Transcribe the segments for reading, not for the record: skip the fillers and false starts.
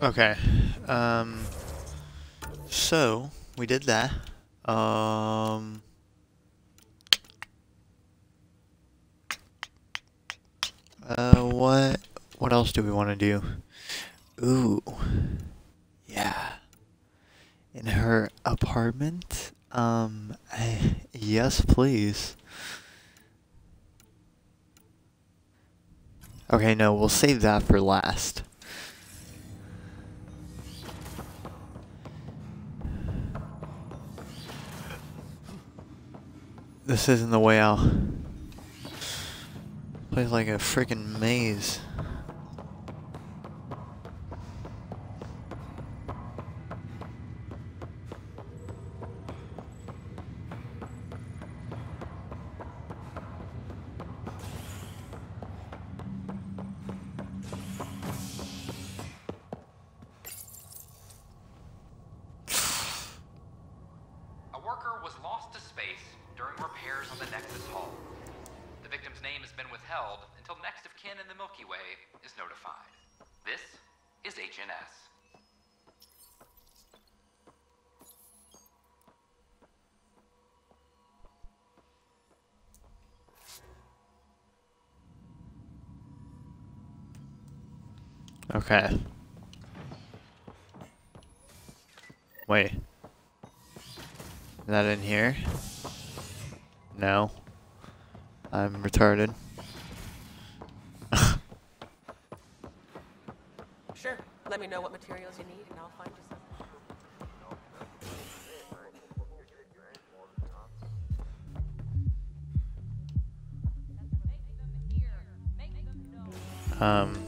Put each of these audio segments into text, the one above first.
Okay. So we did that. What else do we want to do? Ooh, yeah. In her apartment? Yes, please. Okay, no, we'll save that for last. This isn't the way out. Plays like a freaking maze. A worker was lost to space during repairs on the Nexus hull. The victim's name has been withheld until next of kin in the Milky Way is notified. This is HNS. Okay. Wait. Is that in here? No. I'm retarded. Sure. Let me know what materials you need and I'll find you some.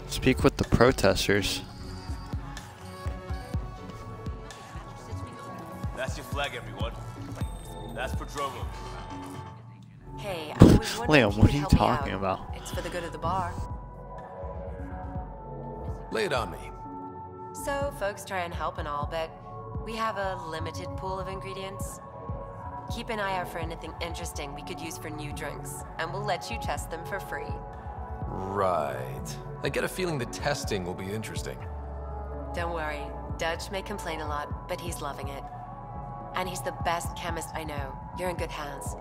Speak with the protesters. That's your flag, everyone. That's Prodromo. Hey, I was wondering Liam, if you what could are you help me talking out. about? It's for the good of the bar. Lay it on me. So, folks try and help and all, but we have a limited pool of ingredients. Keep an eye out for anything interesting we could use for new drinks, and we'll let you test them for free. Right. I get a feeling the testing will be interesting. Don't worry, Dutch may complain a lot, but he's loving it. And he's the best chemist I know. You're in good hands.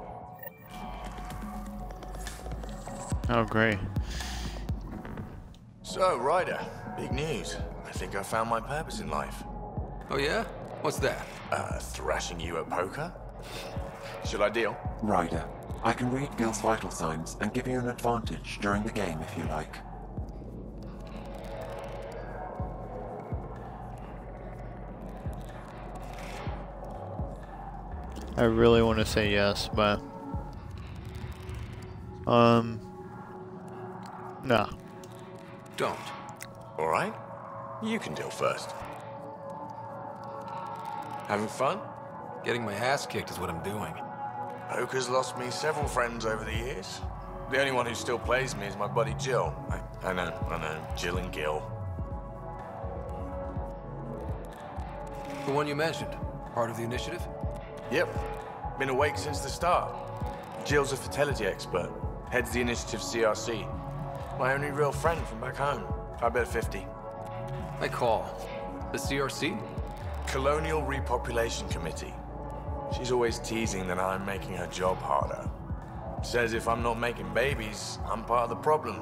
Oh, great. So, Ryder, big news. I think I found my purpose in life. Oh yeah? What's that? Thrashing you at poker? Should I deal? Ryder, I can read Gil's vital signs and give you an advantage during the game if you like. I really want to say yes, but no. Don't. All right. You can deal first. Having fun? Getting my ass kicked is what I'm doing. Poker's lost me several friends over the years. The only one who still plays me is my buddy Jill. I know. Jill and Gil. The one you mentioned. Part of the initiative? Yep. Been awake since the start. Jill's a fertility expert. Heads the initiative CRC. My only real friend from back home. I bet 50. I call. The CRC? Colonial Repopulation Committee. She's always teasing that I'm making her job harder. Says if I'm not making babies, I'm part of the problem.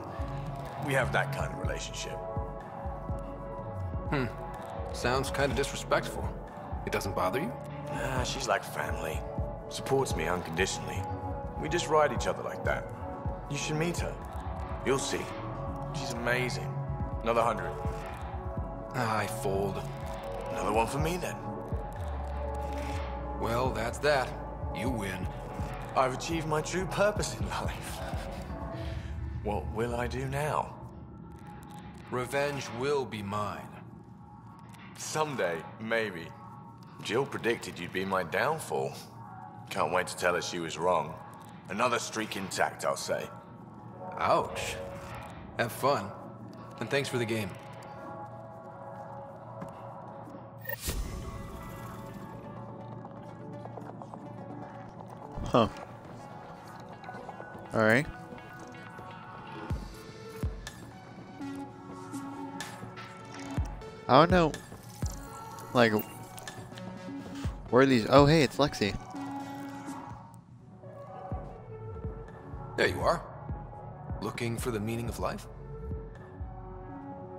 We have that kind of relationship. Sounds kind of disrespectful. It doesn't bother you? Nah, she's like family. Supports me unconditionally. We just ride each other like that. You should meet her. You'll see. She's amazing. Another 100. I fold. Another one for me then. Well, that's that. You win. I've achieved my true purpose in life. What will I do now? Revenge will be mine. Someday, maybe. Jill predicted you'd be my downfall. Can't wait to tell her she was wrong. Another streak intact, I'll say. Ouch. Have fun. And thanks for the game. Huh. Alright. I don't know. Like, where are these? Oh, hey, it's Lexi. There you are. Looking for the meaning of life?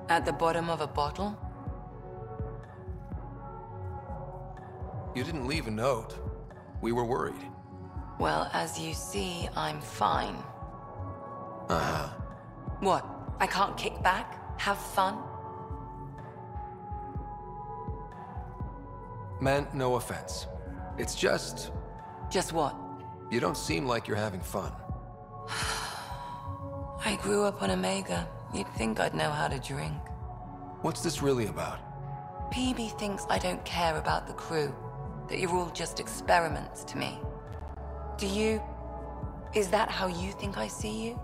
At the bottom of a bottle? You didn't leave a note. We were worried. Well, as you see, I'm fine. Uh-huh. What? I can't kick back? Have fun? Meant no offense. It's just, Just what? you don't seem like you're having fun. I grew up on Omega. You'd think I'd know how to drink. What's this really about? PB thinks I don't care about the crew. That you're all just experiments to me. Do you? Is that how you think I see you?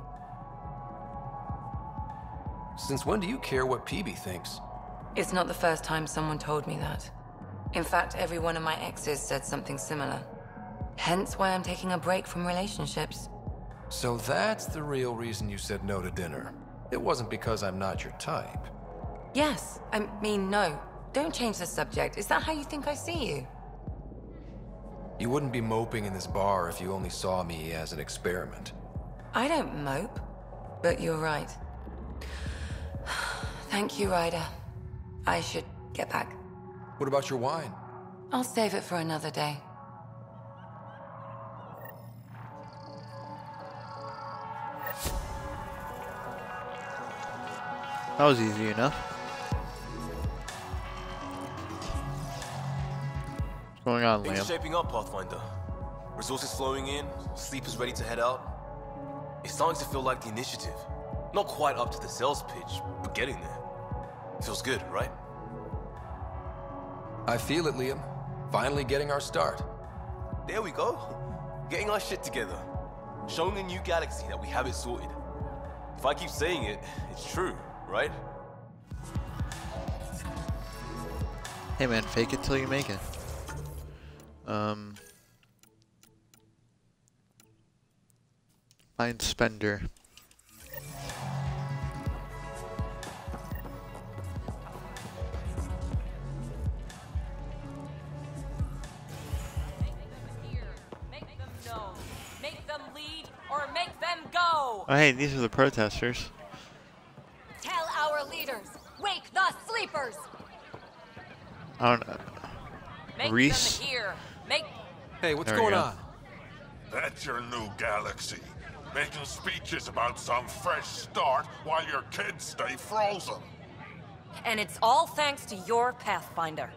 Since when do you care what PB thinks? It's not the first time someone told me that. In fact, every one of my exes said something similar. Hence why I'm taking a break from relationships. So that's the real reason you said no to dinner. It wasn't because I'm not your type. Yes, I mean, no. Don't change the subject. Is that how you think I see you? You wouldn't be moping in this bar if you only saw me as an experiment. I don't mope, but you're right. Thank you, Ryder. I should get back. What about your wine? I'll save it for another day. That was easy enough. What's going on, Things Liam? are shaping up, Pathfinder. Resources flowing in, sleepers ready to head out. It's starting to feel like the initiative. Not quite up to the sales pitch, but getting there. Feels good, right? I feel it, Liam. Finally getting our start. There we go. Getting our shit together. Showing a new galaxy that we have it sorted. If I keep saying it, it's true, right? Hey man, fake it till you make it. Mind spender. Make them know. Make them lead or make them go. Oh hey, these are the protesters. Tell our leaders. Wake the sleepers. I don't know. Make Reese? them hear. Make Hey, what's There we going go. on? That's your new galaxy. Making speeches about some fresh start while your kids stay frozen. And it's all thanks to your Pathfinder.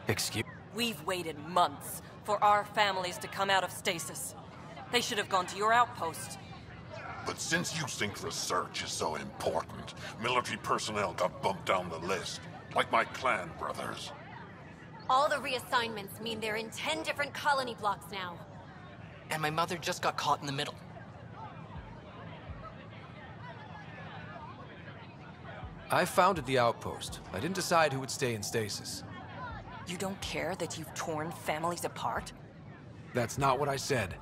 Excuse? We've waited months for our families to come out of stasis. They should have gone to your outpost. But since you think research is so important, military personnel got bumped down the list, like my clan brothers. All the reassignments mean they're in 10 different colony blocks now. And my mother just got caught in the middle. I founded the outpost. I didn't decide who would stay in stasis. You don't care that you've torn families apart? That's not what I said.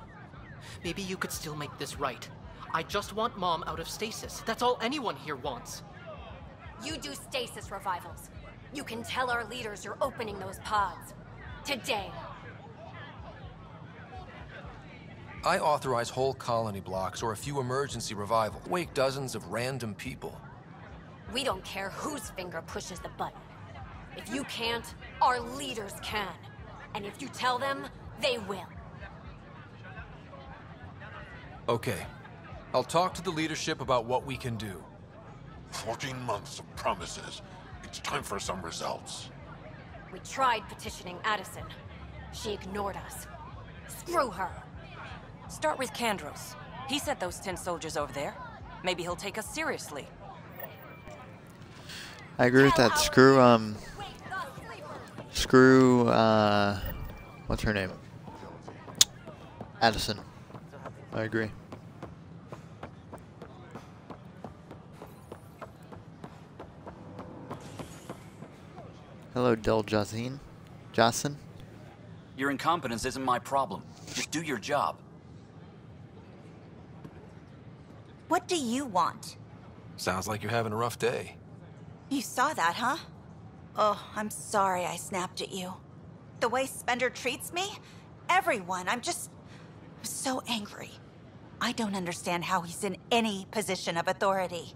Maybe you could still make this right. I just want Mom out of stasis. That's all anyone here wants. You do stasis revivals. You can tell our leaders you're opening those pods. Today. I authorize whole colony blocks or a few emergency revivals. Wake dozens of random people. We don't care whose finger pushes the button. If you can't, our leaders can. And if you tell them, they will. Okay. I'll talk to the leadership about what we can do. 14 months of promises. It's time for some results. We tried petitioning Addison. She ignored us. Screw her. Start with Kandros. He sent those 10 soldiers over there. Maybe he'll take us seriously. I agree with that. Screw, what's her name? Addison. I agree. Hello, Del Jazine. Jason? Your incompetence isn't my problem. Just do your job. What do you want? Sounds like you're having a rough day. You saw that, huh? Oh, I'm sorry I snapped at you. The way Spender treats me? Everyone, I'm so angry. I don't understand how he's in any position of authority.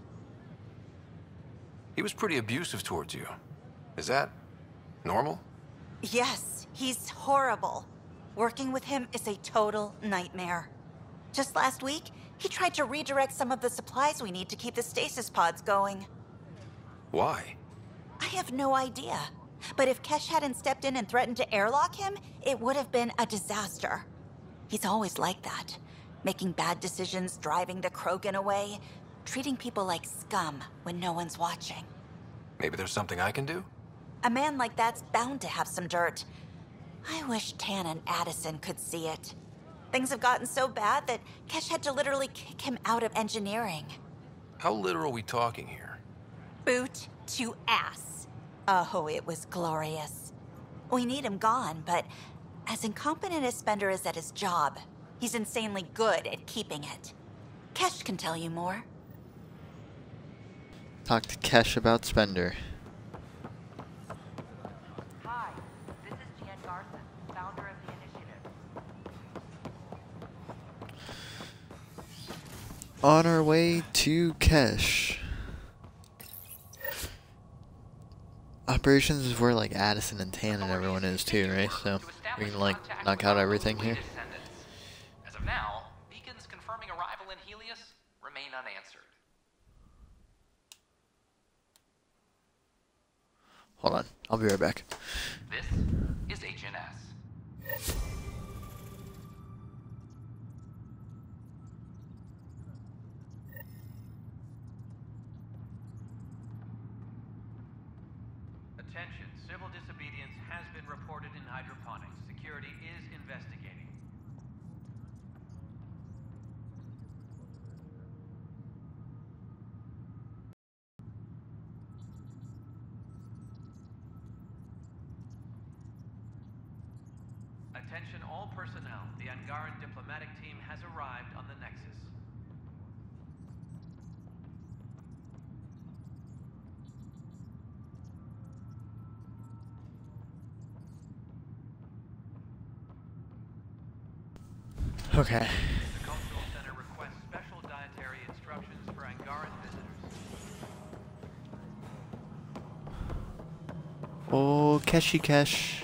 He was pretty abusive towards you. Is that normal? Yes, he's horrible. Working with him is a total nightmare. Just last week, he tried to redirect some of the supplies we need to keep the stasis pods going. Why? I have no idea. But if Kesh hadn't stepped in and threatened to airlock him, it would have been a disaster. He's always like that. Making bad decisions, driving the Krogan away, treating people like scum when no one's watching. Maybe there's something I can do? A man like that's bound to have some dirt. I wish Tan and Addison could see it. Things have gotten so bad that Kesh had to literally kick him out of engineering. How literal are we talking here? Boot to ass. Oh, it was glorious. We need him gone, but as incompetent as Spender is at his job, he's insanely good at keeping it. Kesh can tell you more. Talk to Kesh about Spender. Hi, this is Jan Garson, founder of the initiative. On our way to Kesh. Operations is where like Addison and Tan and everyone is too, right? So we can like knock out everything here. As of now, beacons confirming arrival in Helios remain unanswered. Hold on, I'll be right back. This is HNS. Attention, civil disobedience has been reported in hydroponics. Security is investigating. Attention all personnel. The Angaran diplomatic team has arrived on the Nexus. Okay. The Cultural Center requests special dietary instructions for Angaran visitors. Oh, Keshi Kesh.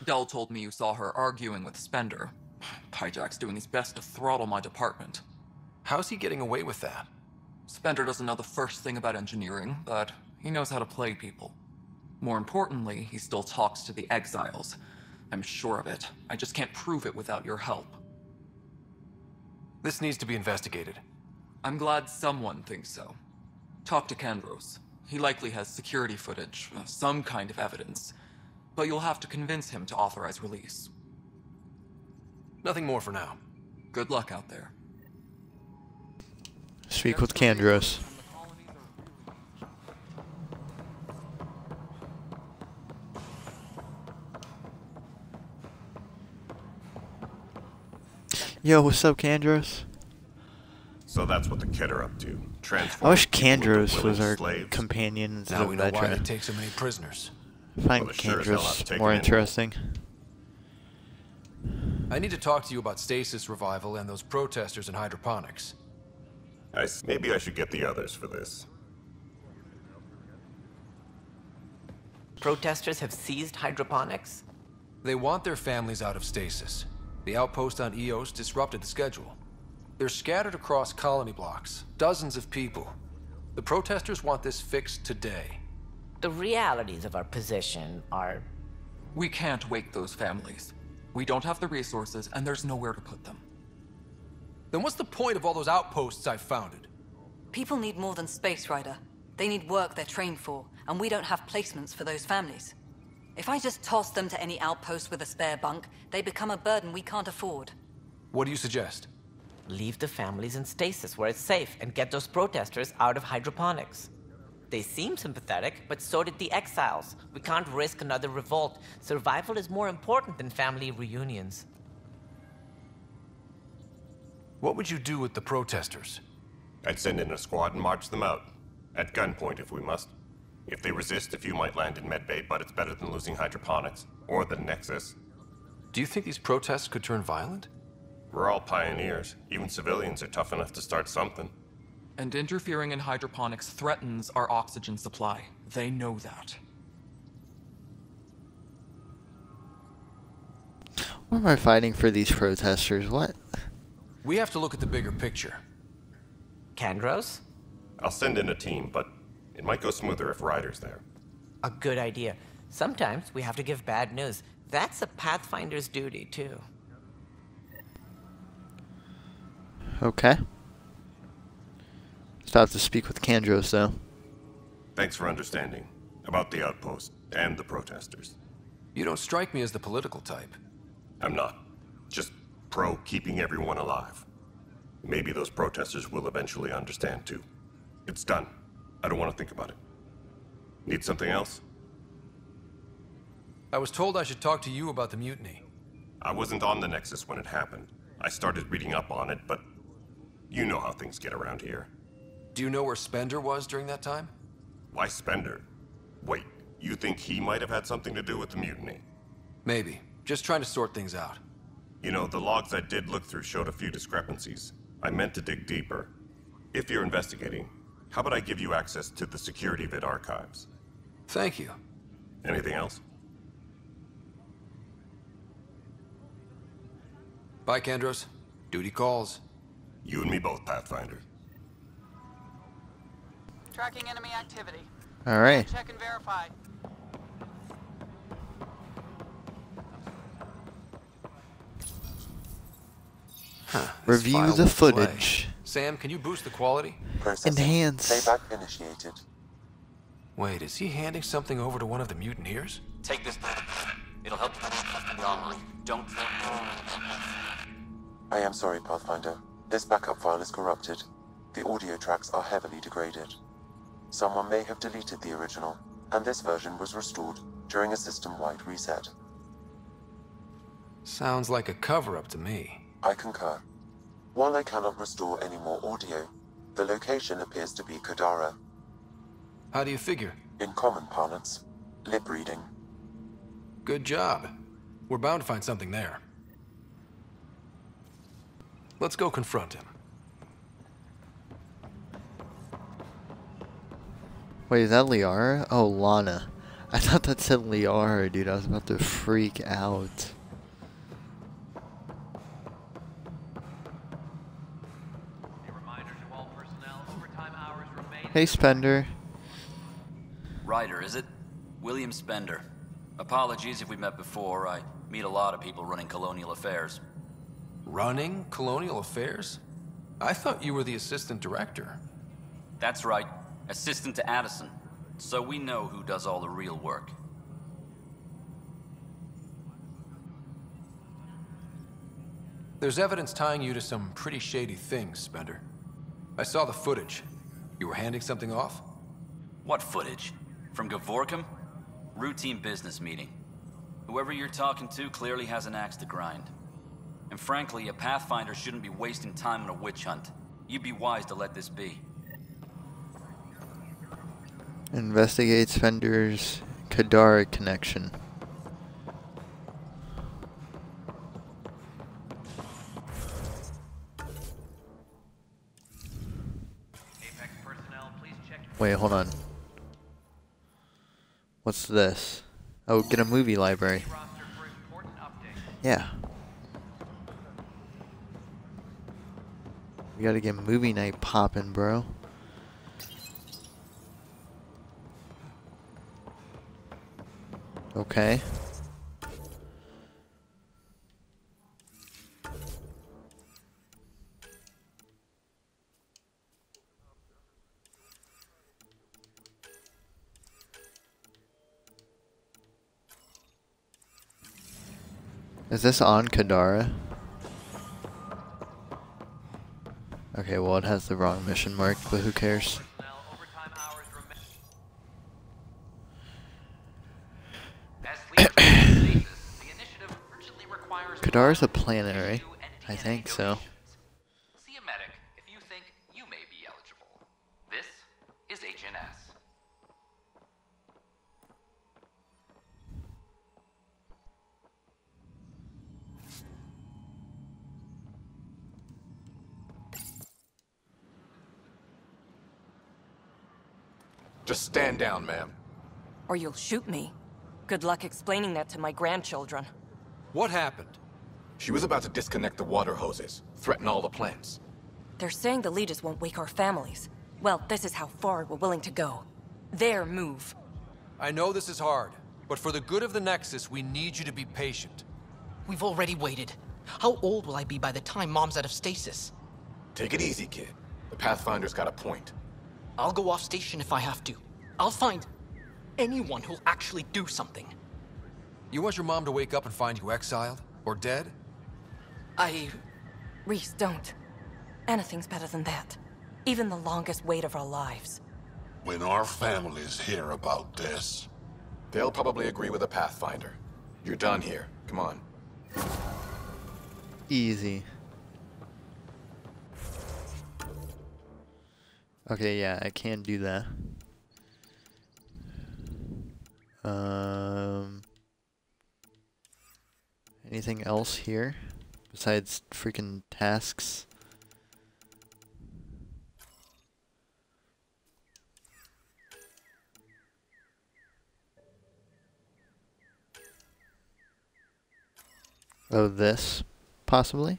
Dell told me you saw her arguing with Spender. Pyjack's doing his best to throttle my department. How's he getting away with that? Spender doesn't know the first thing about engineering, but he knows how to play people. More importantly, he still talks to the exiles. I'm sure of it. I just can't prove it without your help. This needs to be investigated. I'm glad someone thinks so. Talk to Kandros. He likely has security footage, some kind of evidence. But you'll have to convince him to authorize release. Nothing more for now. Good luck out there. Speak with Kandros. Yo, what's up, Kandros? So that's what the Kid are up to. I wish Kandros was our companion instead Now of we know why Vetra. they take so many prisoners. I find Well, it sure as hell ought to Kandros take more him anyway. interesting. I need to talk to you about stasis revival and those protesters in hydroponics. Maybe I should get the others for this. Protesters have seized hydroponics? They want their families out of stasis. The outpost on Eos disrupted the schedule. They're scattered across colony blocks, dozens of people. The protesters want this fixed today. The realities of our position are... We can't wake those families. We don't have the resources, and there's nowhere to put them. Then what's the point of all those outposts I've founded? People need more than space, Ryder. They need work they're trained for, and we don't have placements for those families. If I just toss them to any outpost with a spare bunk, they become a burden we can't afford. What do you suggest? Leave the families in stasis where it's safe and get those protesters out of hydroponics. They seem sympathetic, but so did the exiles. We can't risk another revolt. Survival is more important than family reunions. What would you do with the protesters? I'd send in a squad and march them out. At gunpoint if we must. If they resist, a few might land in medbay, but it's better than losing hydroponics. Or the Nexus. Do you think these protests could turn violent? We're all pioneers. Even civilians are tough enough to start something. And interfering in hydroponics threatens our oxygen supply. They know that. Why am I fighting for these protesters? What? We have to look at the bigger picture. Kandros? I'll send in a team, but it might go smoother if Ryder's there. A good idea. Sometimes we have to give bad news. That's a Pathfinder's duty, too. Okay. Still have to speak with Kandros, though. Thanks for understanding. About the outpost and the protesters. You don't strike me as the political type. I'm not. Just pro keeping everyone alive. Maybe those protesters will eventually understand, too. It's done. I don't want to think about it. Need something else? I was told I should talk to you about the mutiny. I wasn't on the Nexus when it happened. I started reading up on it, but you know how things get around here. Do you know where Spender was during that time? Why Spender? Wait, you think he might have had something to do with the mutiny? Maybe. Just trying to sort things out. You know, the logs I did look through showed a few discrepancies. I meant to dig deeper. If you're investigating, how about I give you access to the security vid archives? Thank you. Anything else? Bye, Kandros. Duty calls. You and me both, Pathfinder. Tracking enemy activity. All right. Check and verify. Review the footage. Sam, can you boost the quality? Enhance. Playback initiated. Wait, is he handing something over to one of the mutineers? Take this. It'll help you online. Don't. I am sorry, Pathfinder. This backup file is corrupted. The audio tracks are heavily degraded. Someone may have deleted the original, and this version was restored during a system-wide reset. Sounds like a cover-up to me. I concur. While I cannot restore any more audio, the location appears to be Kadara. How do you figure? In common parlance, lip reading. Good job. We're bound to find something there. Let's go confront him. Wait, is that Liara? Oh, Lana. I thought that said Liara, dude. I was about to freak out. Hey, Spender. Ryder, is it? William Spender. Apologies if we met before. I meet a lot of people running colonial affairs. Running colonial affairs? I thought you were the assistant director. That's right. Assistant to Addison. So we know who does all the real work. There's evidence tying you to some pretty shady things, Spender. I saw the footage. You were handing something off? What footage? From Gavorkum? Routine business meeting. Whoever you're talking to clearly has an axe to grind. And frankly, a Pathfinder shouldn't be wasting time on a witch hunt. You'd be wise to let this be. Investigate Spender's Kadara connection. Wait, hold on. What's this? Oh, get a movie library. Yeah. We gotta get movie night poppin', bro. Okay. Is this on Kadara? Okay, well it has the wrong mission mark, but who cares? Kadara's a planet, right? I think so. See a medic if you think you may be eligible. This is Agent Just stand down, ma'am. Or you'll shoot me. Good luck explaining that to my grandchildren. What happened? She was about to disconnect the water hoses, threaten all the plants. They're saying the leaders won't wake our families. Well, this is how far we're willing to go. Their move. I know this is hard, but for the good of the Nexus, we need you to be patient. We've already waited. How old will I be by the time Mom's out of stasis? Take it easy, kid. The Pathfinder's got a point. I'll go off station if I have to. I'll find anyone who'll actually do something. You want your mom to wake up and find you exiled? Or dead? Reese, don't. Anything's better than that. Even the longest wait of our lives. When our families hear about this... They'll probably agree with the Pathfinder. You're done here. Come on. Easy. Okay, yeah, I can do that. Anything else here besides freaking tasks? Oh, this possibly?